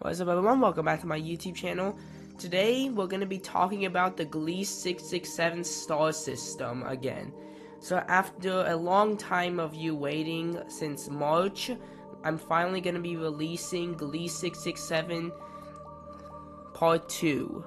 What's up everyone, welcome back to my YouTube channel. Today we're going to be talking about the Gliese 667 star system again. So after a long time of you waiting since March, I'm finally going to be releasing Gliese 667 Part 2.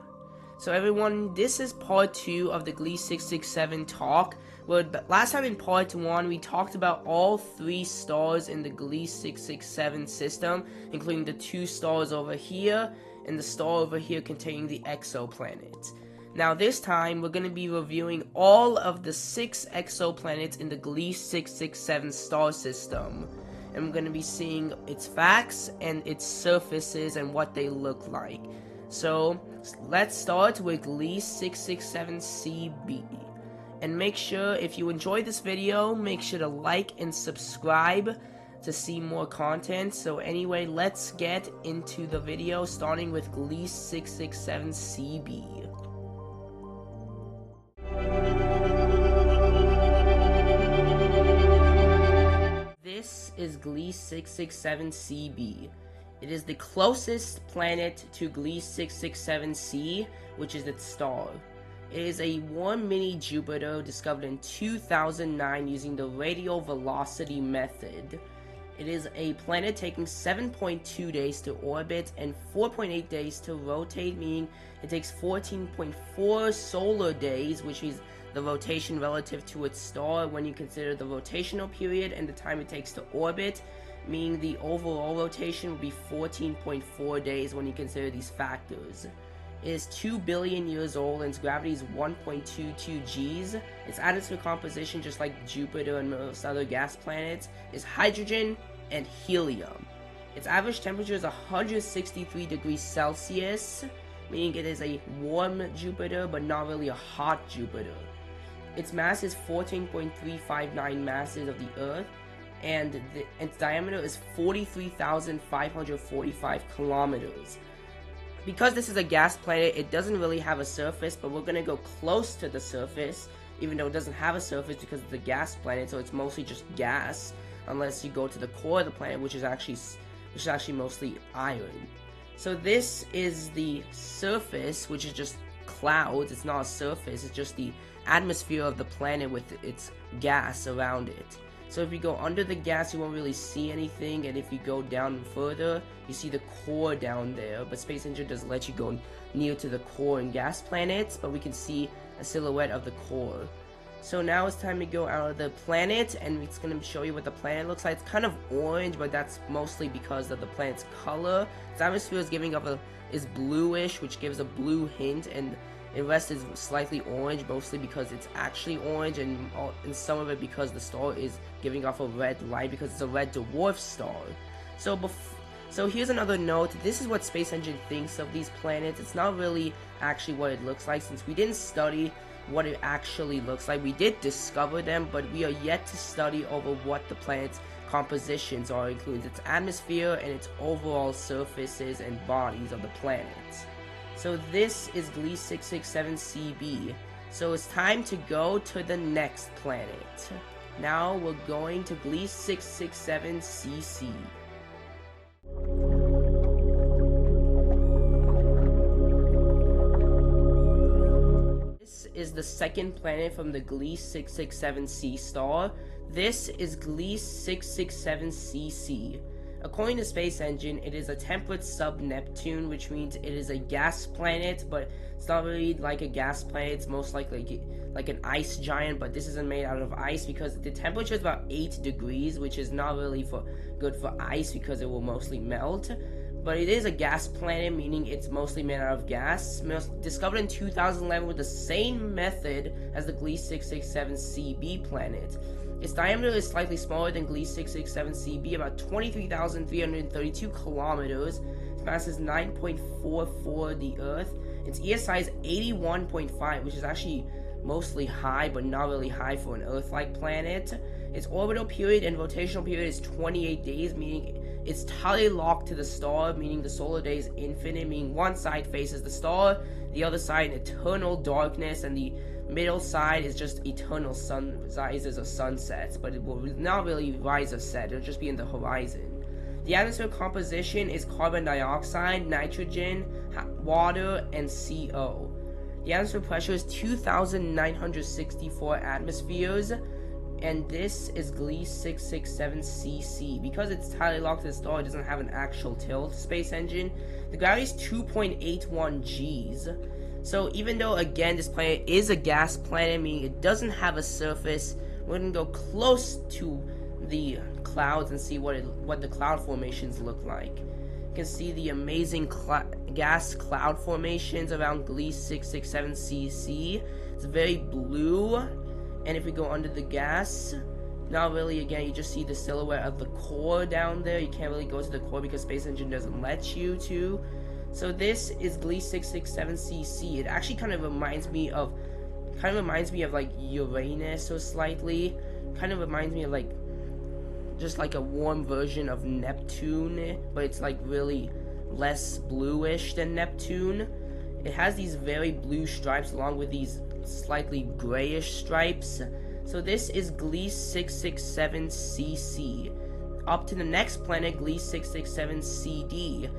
So everyone, this is Part 2 of the Gliese 667 talk. Where last time in Part 1 we talked about all 3 stars in the Gliese 667 system, including the 2 stars over here and the star over here containing the exoplanets. Now this time we're going to be reviewing all of the 6 exoplanets in the Gliese 667 star system. And we're going to be seeing its facts and its surfaces and what they look like. So let's start with Gliese 667 CB. And make sure, if you enjoyed this video, make sure to like and subscribe to see more content. So anyway, let's get into the video, starting with Gliese 667 CB. This is Gliese 667 CB. It is the closest planet to Gliese 667c, which is its star. It is a warm mini Jupiter discovered in 2009 using the radial velocity method. It is a planet taking 7.2 days to orbit and 4.8 days to rotate, meaning it takes 14.4 solar days, which is the rotation relative to its star when you consider the rotational period and the time it takes to orbit, meaning the overall rotation would be 14.4 days when you consider these factors. It is 2 billion years old and its gravity is 1.22 Gs. Its atmospheric composition, just like Jupiter and most other gas planets, is hydrogen and helium. Its average temperature is 163 degrees Celsius, meaning it is a warm Jupiter but not really a hot Jupiter. Its mass is 14.359 masses of the Earth, and its diameter is 43,545 kilometers. Because this is a gas planet, it doesn't really have a surface, but we're going to go close to the surface, even though it doesn't have a surface because it's a gas planet, so it's mostly just gas, unless you go to the core of the planet, which is actually mostly iron. So this is the surface, which is just clouds. It's not a surface, it's just the atmosphere of the planet with its gas around it. So if you go under the gas, you won't really see anything, and if you go down further, you see the core down there, but Space Engine doesn't let you go near to the core in gas planets, but we can see a silhouette of the core. So now it's time to go out of the planet, and it's going to show you what the planet looks like. It's kind of orange, but that's mostly because of the planet's color. Its atmosphere is bluish, which gives a blue hint, and the rest is slightly orange, mostly because it's actually orange, and some of it because the star is giving off a red light because it's a red dwarf star. So here's another note. This is what Space Engine thinks of these planets. It's not really actually what it looks like, since we didn't study what it actually looks like. We did discover them, but we are yet to study over what the planet's compositions are, including its atmosphere and its overall surfaces and bodies of the planets. So this is Gliese 667 CB. So it's time to go to the next planet. Now we're going to Gliese 667 CC. This is the second planet from the Gliese 667c star. This is Gliese 667 CC. According to Space Engine, it is a temperate sub-Neptune, which means it is a gas planet, but it's not really like a gas planet. It's most likely like an ice giant, but this isn't made out of ice because the temperature is about 8 degrees, which is not really good for ice because it will mostly melt. But it is a gas planet, meaning it's mostly made out of gas. Discovered in 2011 with the same method as the Gliese 667 CB planet. Its diameter is slightly smaller than Gliese 667 CB, about 23,332 kilometers. Its mass is 9.44 the Earth. Its ESI is 81.5, which is actually mostly high, but not really high for an Earth-like planet. Its orbital period and rotational period is 28 days, meaning it's tightly locked to the star, meaning the solar day is infinite, meaning one side faces the star, the other side eternal darkness, and the middle side is just eternal sunrises or sunsets, but it will not really rise or set, it'll just be in the horizon. The atmosphere composition is carbon dioxide, nitrogen, water, and CO. The atmosphere pressure is 2,964 atmospheres, and this is Gliese 667cc. Because it's tightly locked to the star, it doesn't have an actual tilt space engine. The gravity is 2.81 Gs. So even though, again, this planet is a gas planet, meaning it doesn't have a surface, we're going to go close to the clouds and see what the cloud formations look like. You can see the amazing gas cloud formations around Gliese 667cc. It's very blue, and if we go under the gas, not really, again, you just see the silhouette of the core down there. You can't really go to the core because space engine doesn't let you to. So this is Gliese 667cc. It actually kind of reminds me of like Uranus, so slightly. Kind of reminds me of like just like a warm version of Neptune, but it's like really less bluish than Neptune. It has these very blue stripes along with these slightly grayish stripes. So this is Gliese 667cc. Up to the next planet, Gliese 667cd.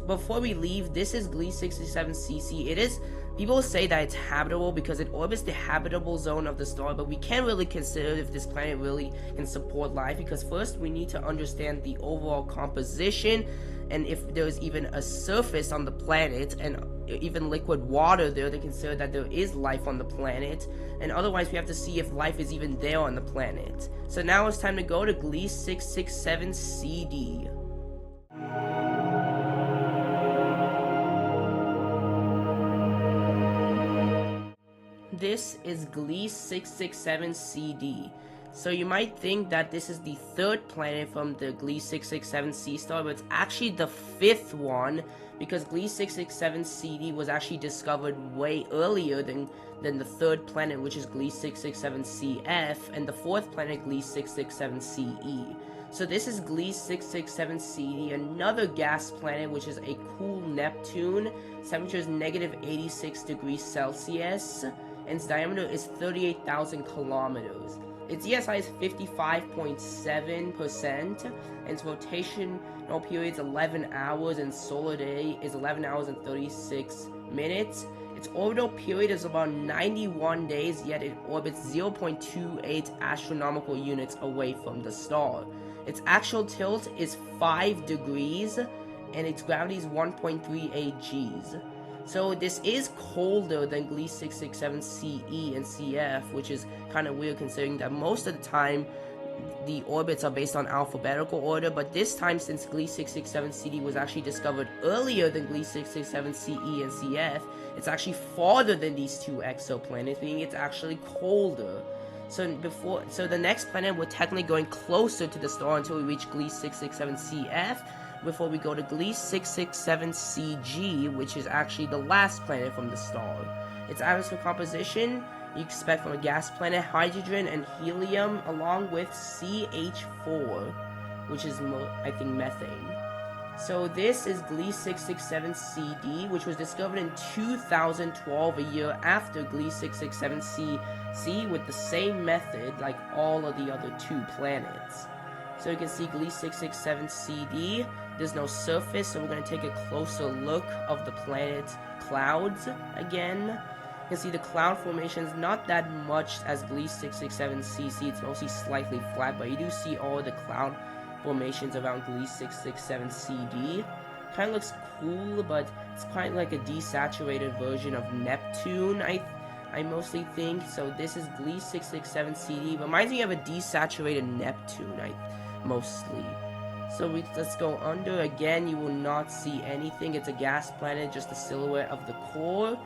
Before we leave, this is Gliese 667cc. It is, people say that it's habitable because it orbits the habitable zone of the star, but we can't really consider if this planet really can support life, because first we need to understand the overall composition and if there's even a surface on the planet and even liquid water there to consider that there is life on the planet, and otherwise we have to see if life is even there on the planet. So now it's time to go to Gliese 667cd. This is Gliese 667cd. So you might think that this is the third planet from the Gliese 667c star, but it's actually the fifth one, because Gliese 667cd was actually discovered way earlier than the third planet, which is Gliese 667cf, and the fourth planet, Gliese 667ce. So this is Gliese 667cd, another gas planet, which is a cool Neptune. Its temperature is -86 degrees Celsius, and its diameter is 38,000 kilometers. Its ESI is 55.7%, and its rotational period is 11 hours, and solar day is 11 hours and 36 minutes. Its orbital period is about 91 days, yet it orbits 0.28 astronomical units away from the star. Its actual tilt is 5 degrees, and its gravity is 1.38 Gs. So this is colder than Gliese 667CE and CF, which is kind of weird considering that most of the time the orbits are based on alphabetical order, but this time, since Gliese 667CD was actually discovered earlier than Gliese 667CE and CF, it's actually farther than these two exoplanets, meaning it's actually colder. So the next planet, we're technically going closer to the star until we reach Gliese 667CF, before we go to Gliese 667CG, which is actually the last planet from the star. Its atmosphere composition, you expect from a gas planet, hydrogen and helium, along with CH4, which is, I think, methane. So this is Gliese 667CD, which was discovered in 2012, a year after Gliese 667CC, with the same method like all of the other two planets. So you can see Gliese 667CD, there's no surface, so we're going to take a closer look of the planet's clouds again. You can see the cloud formations, not that much as Gliese 667cc, it's mostly slightly flat, but you do see all the cloud formations around Gliese 667cd. Kind of looks cool, but it's quite like a desaturated version of Neptune, I mostly think. So this is Gliese 667cd, reminds me of a desaturated Neptune, mostly. So let's go under. Again, you will not see anything. It's a gas planet, just the silhouette of the core.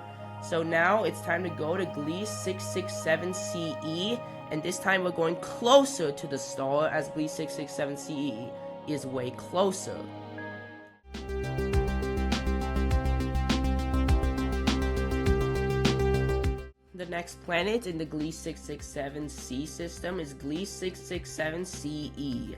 So now it's time to go to Gliese 667CE, and this time we're going closer to the star, as Gliese 667CE is way closer. The next planet in the Gliese 667c system is Gliese 667CE.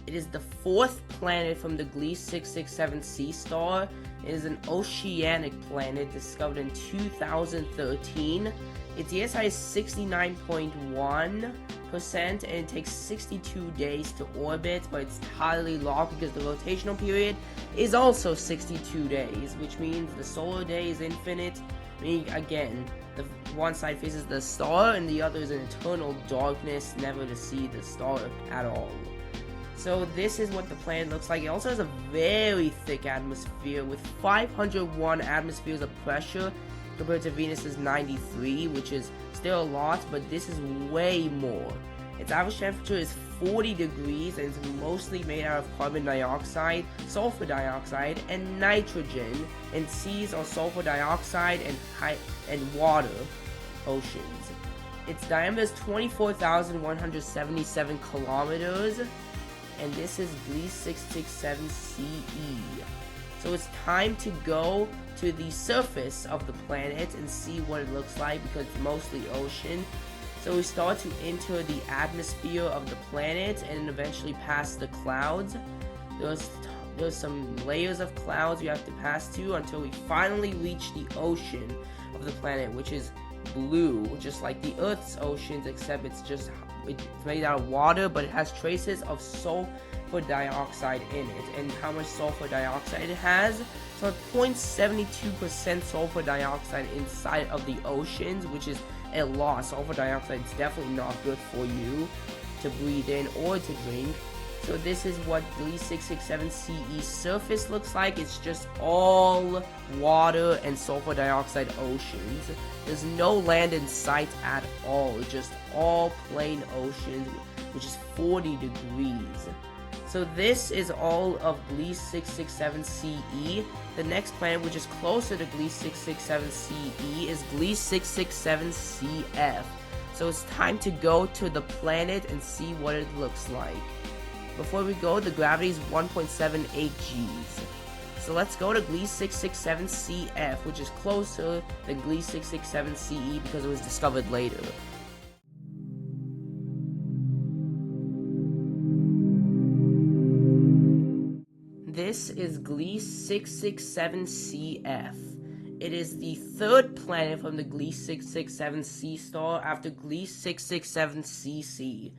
It is the fourth planet from the Gliese 667c star. It is an oceanic planet discovered in 2013. Its ESI is 69.1, and it takes 62 days to orbit, but it's tidally locked because the rotational period is also 62 days, which means the solar day is infinite, meaning again, the one side faces the star and the other is in eternal darkness, never to see the star at all. So this is what the planet looks like. It also has a very thick atmosphere with 501 atmospheres of pressure compared to Venus's 93, which is still a lot, but this is way more. Its average temperature is 40 degrees and it's mostly made out of carbon dioxide, sulfur dioxide, and nitrogen, and seas are sulfur dioxide and water oceans. Its diameter is 24,177 kilometers, and this is Gliese 667 CE. So it's time to go to the surface of the planet and see what it looks like because it's mostly ocean. So we start to enter the atmosphere of the planet and eventually pass the clouds. There's some layers of clouds you have to pass to until we finally reach the ocean of the planet, which is blue, just like the Earth's oceans, except it's made out of water, but it has traces of sulfur dioxide in it. And how much sulfur dioxide it has? So 0.72% sulfur dioxide inside of the oceans, which is a lot. Sulfur dioxide is definitely not good for you to breathe in or to drink. So this is what Gliese 667 CE surface looks like. It's just all water and sulfur dioxide oceans. There's no land in sight at all. It's just all plain oceans, which is 40 degrees. So this is all of Gliese 667 CE. The next planet, which is closer to Gliese 667 CE, is Gliese 667 CF. So it's time to go to the planet and see what it looks like. Before we go, the gravity is 1.78 Gs. So let's go to Gliese 667 CF, which is closer than Gliese 667 CE because it was discovered later. This is Gliese 667 CF. It is the third planet from the Gliese 667 C star after Gliese 667 CC.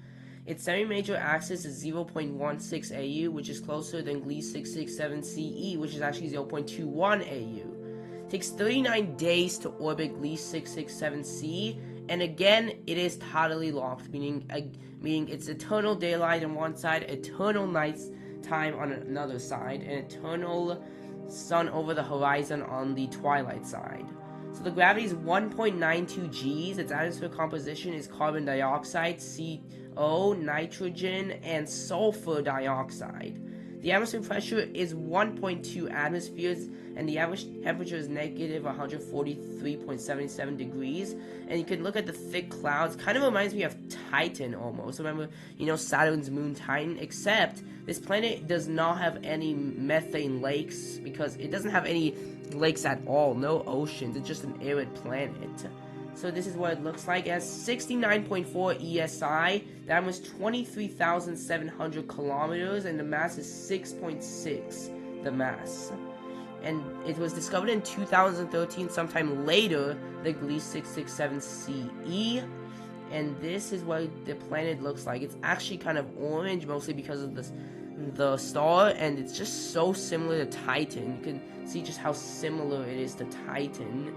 Its semi-major axis is 0.16 AU, which is closer than Gliese 667 CE, which is actually 0.21 AU. It takes 39 days to orbit Gliese 667 C, and again, it is tidally locked, meaning it's eternal daylight on one side, eternal night time on another side, and eternal sun over the horizon on the twilight side. So the gravity is 1.92 Gs. Its atmosphere composition is carbon dioxide, CO, nitrogen, and sulfur dioxide. The atmosphere pressure is 1.2 atmospheres, and the average temperature is negative 143.77 degrees. And you can look at the thick clouds. Kind of reminds me of Titan almost. Remember, Saturn's moon Titan, except this planet does not have any methane lakes because it doesn't have any lakes at all, no oceans. It's just an arid planet. So this is what it looks like. It has 69.4 ESI. That was 23,700 kilometers, and the mass is 6.6. The mass, and it was discovered in 2013, sometime later than Gliese 667 CE. And this is what the planet looks like. It's actually kind of orange, mostly because of the star, and it's just so similar to Titan. You can see just how similar it is to Titan.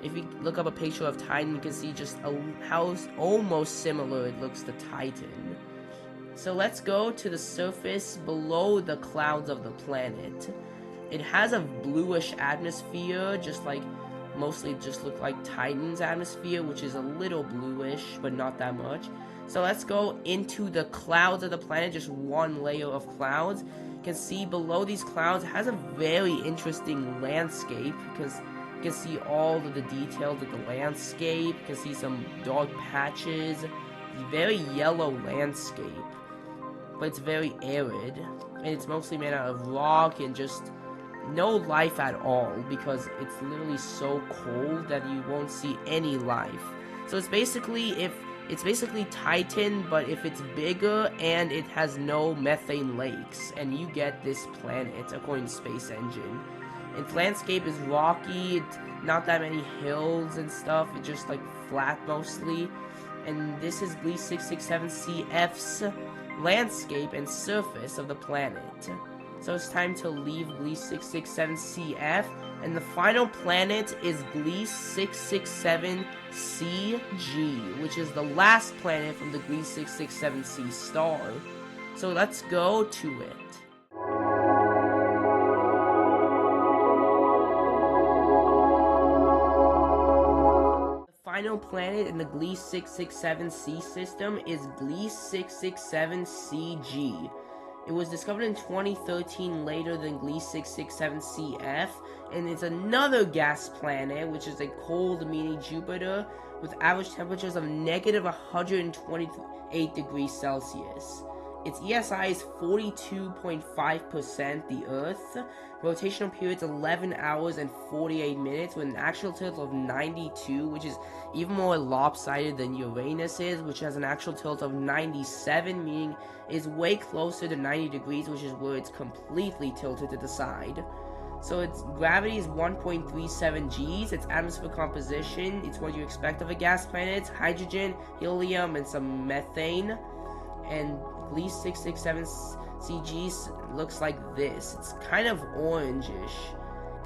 If you look up a picture of Titan, you can see just how almost similar it looks to Titan. So let's go to the surface below the clouds of the planet. It has a bluish atmosphere, mostly look like Titan's atmosphere, which is a little bluish, but not that much. So let's go into the clouds of the planet, just one layer of clouds. You can see below these clouds, it has a very interesting landscape, because you can see all of the details of the landscape. You can see some dark patches. It's a very yellow landscape, but it's very arid, and it's mostly made out of rock and just no life at all, because it's literally so cold that you won't see any life. So it's basically Titan, but if it's bigger and it has no methane lakes, and you get this planet according to Space Engine. Its landscape is rocky, it's not that many hills and stuff, it's just flat mostly. and this is Gliese 667cf's landscape and surface of the planet. So it's time to leave Gliese 667cf, and the final planet is Gliese 667cg, which is the last planet from the Gliese 667c star. So let's go to it. Final planet in the Gliese 667c system is Gliese 667cg. It was discovered in 2013, later than Gliese 667cf, and it's another gas planet, which is a cold mini Jupiter with average temperatures of negative 128 degrees Celsius. Its ESI is 42.5% the Earth. Rotational period is 11 hours and 48 minutes with an actual tilt of 92, which is even more lopsided than Uranus is, which has an actual tilt of 97, meaning is way closer to 90 degrees, which is where it's completely tilted to the side. So its gravity is 1.37 Gs, its atmospheric composition, it's what you expect of a gas planet, it's hydrogen, helium, and some methane. And Gliese 667cg looks like this. It's kind of orangish,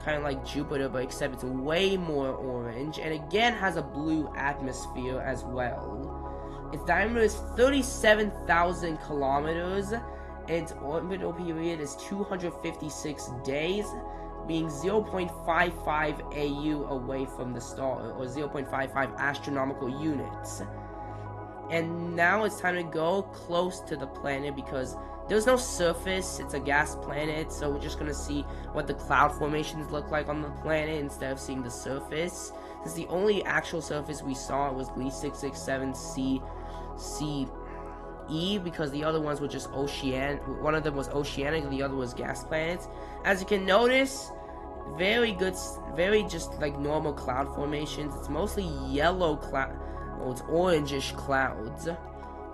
kind of like Jupiter, but except it's way more orange, and again has a blue atmosphere as well. Its diameter is 37,000 kilometers, and its orbital period is 256 days, being 0.55 AU away from the star, or 0.55 astronomical units. And now it's time to go close to the planet because there's no surface, it's a gas planet, so we're just gonna see what the cloud formations look like on the planet instead of seeing the surface. This is the only actual surface we saw was Gliese 667cE, because the other ones were just one of them was oceanic and the other was gas planets. As you can notice, very just like normal cloud formations. It's mostly yellow cloud. Well, it's orangish clouds,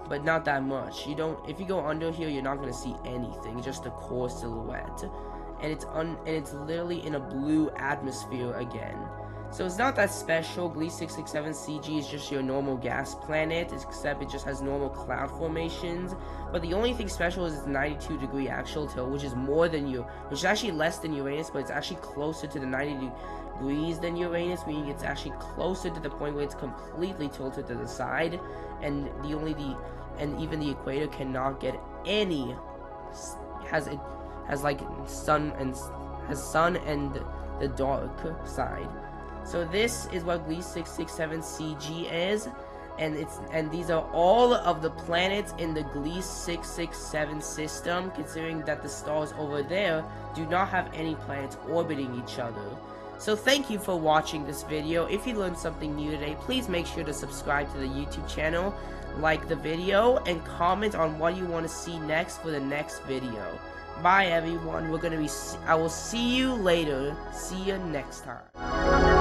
but not that much. If you go under here, you're not gonna see anything, just a core silhouette, and it's literally in a blue atmosphere again. So it's not that special. Gliese 667cg is just your normal gas planet, except it just has normal cloud formations. But the only thing special is its 92 degree actual tilt, which is which is actually less than Uranus, but it's actually closer to the 90 degrees than Uranus, meaning it's actually closer to the point where it's completely tilted to the side, and even the equator cannot get any has sun and the dark side. So this is what Gliese 667cg is, and these are all of the planets in the Gliese 667 system, considering that the stars over there do not have any planets orbiting each other. So thank you for watching this video. If you learned something new today, please make sure to subscribe to the YouTube channel, like the video, and comment on what you want to see next for the next video. Bye everyone. I will see you later. See you next time.